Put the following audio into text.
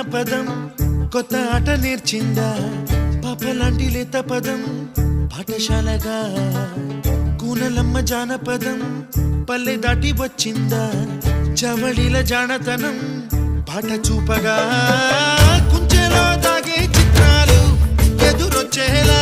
జానపదం కొత్త ఆట నేర్చిందా పాపలాంటి లేత పదం పాఠశాలగా కూనలమ్మ జానపదం పల్లె దాటి వచ్చిందా చవళిల జానతనం పాట చూపగా కుంచెలో దాగే చిత్రాలు ఎదురొచ్చేలా